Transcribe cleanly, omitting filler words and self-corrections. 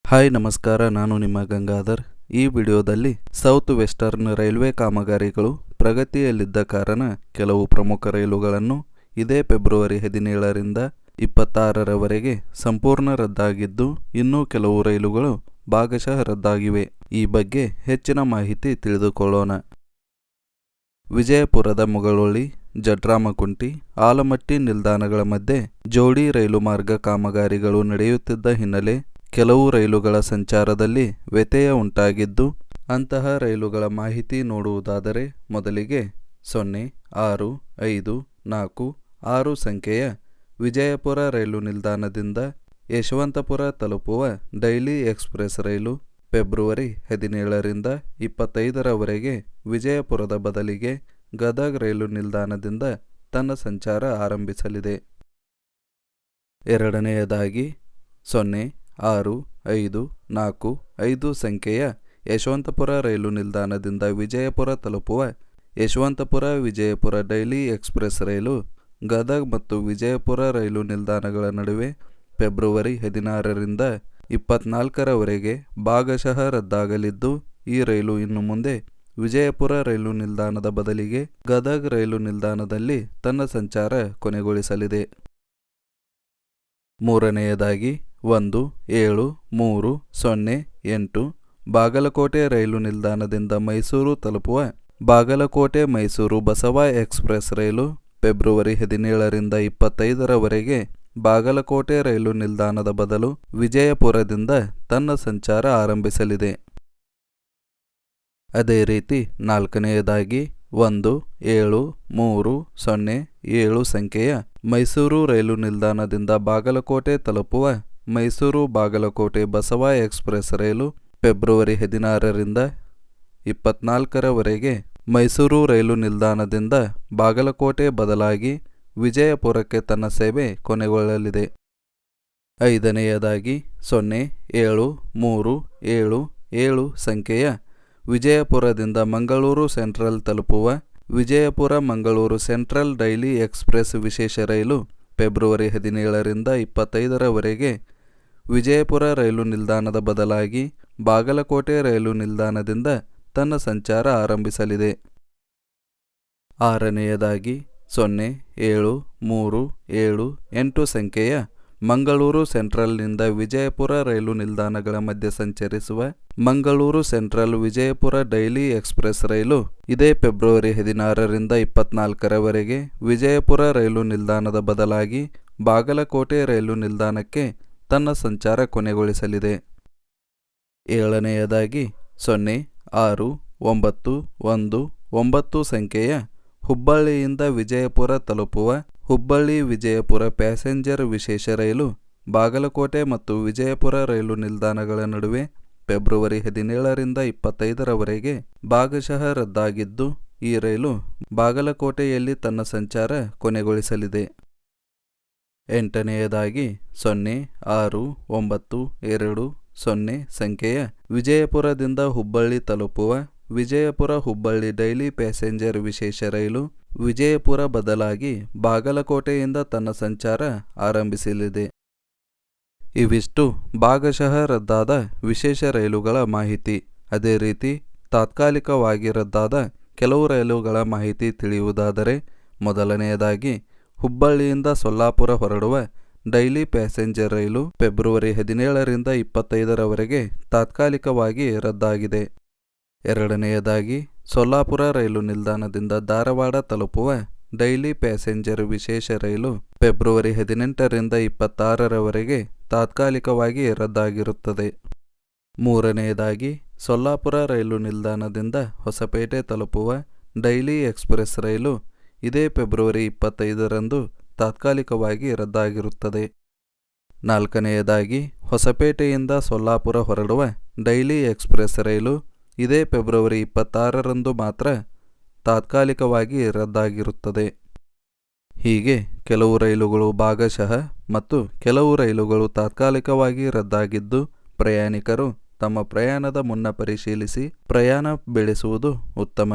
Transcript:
Hi ನಮಸ್ಕಾರ, ನಾನು ನಿಮ್ಮ ಗಂಗಾಧರ್. ಈ ವಿಡಿಯೋದಲ್ಲಿ ಸೌತ್ ವೆಸ್ಟರ್ನ್ ರೈಲ್ವೆ ಕಾಮಗಾರಿಗಳು ಪ್ರಗತಿಯಲ್ಲಿದ್ದ ಕಾರಣ ಕೆಲವು ಪ್ರಮುಖ ರೈಲುಗಳನ್ನು ಇದೇ ಫೆಬ್ರವರಿ 17ರಿಂದ 26ರವರೆಗೆ ಸಂಪೂರ್ಣ ರದ್ದಾಗಿದ್ದು, ಇನ್ನೂ ಕೆಲವು ರೈಲುಗಳು ಭಾಗಶಃ ರದ್ದಾಗಿವೆ. ಈ ಬಗ್ಗೆ ಹೆಚ್ಚಿನ ಮಾಹಿತಿ ತಿಳಿದುಕೊಳ್ಳೋಣ. ವಿಜಯಪುರದ ಮುಗಳೊಳ್ಳಿ, ಜಡ್ರಾಮಕುಂಟಿ, ಆಲಮಟ್ಟಿ ನಿಲ್ದಾಣಗಳ ಮಧ್ಯೆ ಜೋಡಿ ರೈಲು ಮಾರ್ಗ ಕಾಮಗಾರಿಗಳು ನಡೆಯುತ್ತಿದ್ದ ಹಿನ್ನೆಲೆ ಕೆಲವು ರೈಲುಗಳ ಸಂಚಾರದಲ್ಲಿ ವ್ಯತ್ಯಯ ಉಂಟಾಗಿದ್ದು, ಅಂತಹ ರೈಲುಗಳ ಮಾಹಿತಿ ನೋಡುವುದಾದರೆ ಮೊದಲಿಗೆ 0654 ಸಂಖ್ಯೆಯ ವಿಜಯಪುರ ರೈಲು ನಿಲ್ದಾಣದಿಂದ ಯಶವಂತಪುರ ತಲುಪುವ ಡೈಲಿ ಎಕ್ಸ್ಪ್ರೆಸ್ ರೈಲು ಫೆಬ್ರವರಿ 17ರಿಂದ 25ರವರೆಗೆ ವಿಜಯಪುರದ ಬದಲಿಗೆ ಗದಗ ರೈಲು ನಿಲ್ದಾಣದಿಂದ ತನ್ನ ಸಂಚಾರ ಆರಂಭಿಸಲಿದೆ. ಎರಡನೆಯದಾಗಿ 0654 ಸಂಖ್ಯೆಯ ಯಶವಂತಪುರ ರೈಲು ನಿಲ್ದಾಣದಿಂದ ವಿಜಯಪುರ ತಲುಪುವ ಯಶವಂತಪುರ ವಿಜಯಪುರ ಡೈಲಿ ಎಕ್ಸ್ಪ್ರೆಸ್ ರೈಲು ಗದಗ ಮತ್ತು ವಿಜಯಪುರ ರೈಲು ನಿಲ್ದಾಣಗಳ ನಡುವೆ ಫೆಬ್ರವರಿ 16ರಿಂದ 24ರವರೆಗೆ ಭಾಗಶಃ ರದ್ದಾಗಲಿದ್ದು, ಈ ರೈಲು ಇನ್ನು ಮುಂದೆ ವಿಜಯಪುರ ರೈಲು ನಿಲ್ದಾಣದ ಬದಲಿಗೆ ಗದಗ ರೈಲು ನಿಲ್ದಾಣದಲ್ಲಿ ತನ್ನ ಸಂಚಾರ ಕೊನೆಗೊಳಿಸಲಿದೆ. ಮೂರನೆಯದಾಗಿ 1730 ಬಾಗಲಕೋಟೆ ರೈಲು ನಿಲ್ದಾಣದಿಂದ ಮೈಸೂರು ತಲುಪುವ ಬಾಗಲಕೋಟೆ ಮೈಸೂರು ಬಸವ ಎಕ್ಸ್ಪ್ರೆಸ್ ರೈಲು ಫೆಬ್ರವರಿ 17ರಿಂದ 25ರವರೆಗೆ ಬಾಗಲಕೋಟೆ ರೈಲು ನಿಲ್ದಾಣದ ಬದಲು ವಿಜಯಪುರದಿಂದ ತನ್ನ ಸಂಚಾರ ಆರಂಭಿಸಲಿದೆ. ಅದೇ ರೀತಿ ನಾಲ್ಕನೆಯದಾಗಿ 1730 ಸಂಖ್ಯೆಯ ಮೈಸೂರು ರೈಲು ನಿಲ್ದಾಣದಿಂದ ಬಾಗಲಕೋಟೆ ತಲುಪುವ ಮೈಸೂರು ಬಾಗಲಕೋಟೆ ಬಸವ ಎಕ್ಸ್ಪ್ರೆಸ್ ರೈಲು ಫೆಬ್ರವರಿ 16ರಿಂದ 24ರವರೆಗೆ ಮೈಸೂರು ರೈಲು ನಿಲ್ದಾಣದಿಂದ ಬಾಗಲಕೋಟೆ ಬದಲಾಗಿ ವಿಜಯಪುರಕ್ಕೆ ತನ್ನ ಸೇವೆ ಕೊನೆಗೊಳ್ಳಲಿದೆ. ಐದನೆಯದಾಗಿ 0737 ಸಂಖ್ಯೆಯ ವಿಜಯಪುರದಿಂದ ಮಂಗಳೂರು ಸೆಂಟ್ರಲ್ ತಲುಪುವ Vijayapura Mangaluru central daily express ವಿಶೇಷ ರೈಲು ಫೆಬ್ರವರಿ 17ರಿಂದ 25ರವರೆಗೆ ವಿಜಯಪುರ ರೈಲು ನಿಲ್ದಾಣದ ಬದಲಾಗಿ ಬಾಗಲಕೋಟೆ ರೈಲು ನಿಲ್ದಾಣದಿಂದ ತನ್ನ ಸಂಚಾರ ಆರಂಭಿಸಲಿದೆ. ಆರನೆಯದಾಗಿ 0738 ಸಂಖ್ಯೆಯ ಮಂಗಳೂರು ಸೆಂಟ್ರಲ್ನಿಂದ ವಿಜಯಪುರ ರೈಲು ನಿಲ್ದಾಣಗಳ ಮಧ್ಯೆ ಸಂಚರಿಸುವ Mangaluru central Vijayapura daily express ರೈಲು ಇದೇ ಫೆಬ್ರವರಿ 16ರಿಂದ 24ರವರೆಗೆ ವಿಜಯಪುರ ರೈಲು ನಿಲ್ದಾಣದ ಬದಲಾಗಿ ಬಾಗಲಕೋಟೆ ರೈಲು ನಿಲ್ದಾಣಕ್ಕೆ ತನ್ನ ಸಂಚಾರ ಕೊನೆಗೊಳಿಸಲಿದೆ. ಏಳನೆಯದಾಗಿ 0691 ಸಂಖ್ಯೆಯ ಹುಬ್ಬಳ್ಳಿಯಿಂದ ವಿಜಯಪುರ ತಲುಪುವ ಹುಬ್ಬಳ್ಳಿ ವಿಜಯಪುರ ಪ್ಯಾಸೆಂಜರ್ ವಿಶೇಷ ರೈಲು ಬಾಗಲಕೋಟೆ ಮತ್ತು ವಿಜಯಪುರ ರೈಲು ನಿಲ್ದಾಣಗಳ ನಡುವೆ ಫೆಬ್ರವರಿ 17ರಿಂದ 25ರವರೆಗೆ ಭಾಗಶಃ ರದ್ದಾಗಿದ್ದು, ಈ ರೈಲು ಬಾಗಲಕೋಟೆಯಲ್ಲಿ ತನ್ನ ಸಂಚಾರ ಕೊನೆಗೊಳಿಸಲಿದೆ. ಎಂಟನೆಯದಾಗಿ 0692 ಸಂಖ್ಯೆಯ ವಿಜಯಪುರದಿಂದ ಹುಬ್ಬಳ್ಳಿ ತಲುಪುವ ವಿಜಯಪುರ ಹುಬ್ಬಳ್ಳಿ ಡೈಲಿ ಪ್ಯಾಸೆಂಜರ್ ವಿಶೇಷ ರೈಲು ವಿಜಯಪುರ ಬದಲಾಗಿ ಬಾಗಲಕೋಟೆಯಿಂದ ತನ್ನ ಸಂಚಾರ ಆರಂಭಿಸಲಿದೆ. ಇವಿಷ್ಟು ಭಾಗಶಃ ರದ್ದಾದ ವಿಶೇಷ ರೈಲುಗಳ ಮಾಹಿತಿ. ಅದೇ ರೀತಿ ತಾತ್ಕಾಲಿಕವಾಗಿ ರದ್ದಾದ ಕೆಲವು ರೈಲುಗಳ ಮಾಹಿತಿ ತಿಳಿಯುವುದಾದರೆ ಮೊದಲನೆಯದಾಗಿ ಹುಬ್ಬಳ್ಳಿಯಿಂದ ಸೊಲ್ಲಾಪುರ ಹೊರಡುವ ಡೈಲಿ ಪ್ಯಾಸೆಂಜರ್ ರೈಲು ಫೆಬ್ರವರಿ 17ರಿಂದ 25ರವರೆಗೆ ತಾತ್ಕಾಲಿಕವಾಗಿ ರದ್ದಾಗಿದೆ. ಎರಡನೆಯದಾಗಿ ಸೊಲ್ಲಾಪುರ ರೈಲು ನಿಲ್ದಾಣದಿಂದ ಧಾರವಾಡ ತಲುಪುವ ಡೈಲಿ ಪ್ಯಾಸೆಂಜರ್ ವಿಶೇಷ ರೈಲು ಫೆಬ್ರವರಿ 18ರಿಂದ 26ರವರೆಗೆ ತಾತ್ಕಾಲಿಕವಾಗಿ ರದ್ದಾಗಿರುತ್ತದೆ. ಮೂರನೆಯದಾಗಿ ಸೊಲ್ಲಾಪುರ ರೈಲು ನಿಲ್ದಾಣದಿಂದ ಹೊಸಪೇಟೆ ತಲುಪುವ ಡೈಲಿ ಎಕ್ಸ್ಪ್ರೆಸ್ ರೈಲು ಇದೇ ಫೆಬ್ರವರಿ 25ರಂದು ತಾತ್ಕಾಲಿಕವಾಗಿ ರದ್ದಾಗಿರುತ್ತದೆ. ನಾಲ್ಕನೆಯದಾಗಿ ಹೊಸಪೇಟೆಯಿಂದ ಸೊಲ್ಲಾಪುರ ಹೊರಡುವ ಡೈಲಿ ಎಕ್ಸ್ಪ್ರೆಸ್ ರೈಲು ಇದೇ ಫೆಬ್ರವರಿ 26ರಂದು ಮಾತ್ರ ತಾತ್ಕಾಲಿಕವಾಗಿ ರದ್ದಾಗಿರುತ್ತದೆ. ಹೀಗೆ ಕೆಲವು ರೈಲುಗಳು ಭಾಗಶಃ ಮತ್ತು ಕೆಲವು ರೈಲುಗಳು ತಾತ್ಕಾಲಿಕವಾಗಿ ರದ್ದಾಗಿದ್ದು, ಪ್ರಯಾಣಿಕರು ತಮ್ಮ ಪ್ರಯಾಣದ ಮುನ್ನ ಪರಿಶೀಲಿಸಿ ಪ್ರಯಾಣ ಬೆಳೆಸುವುದು ಉತ್ತಮ.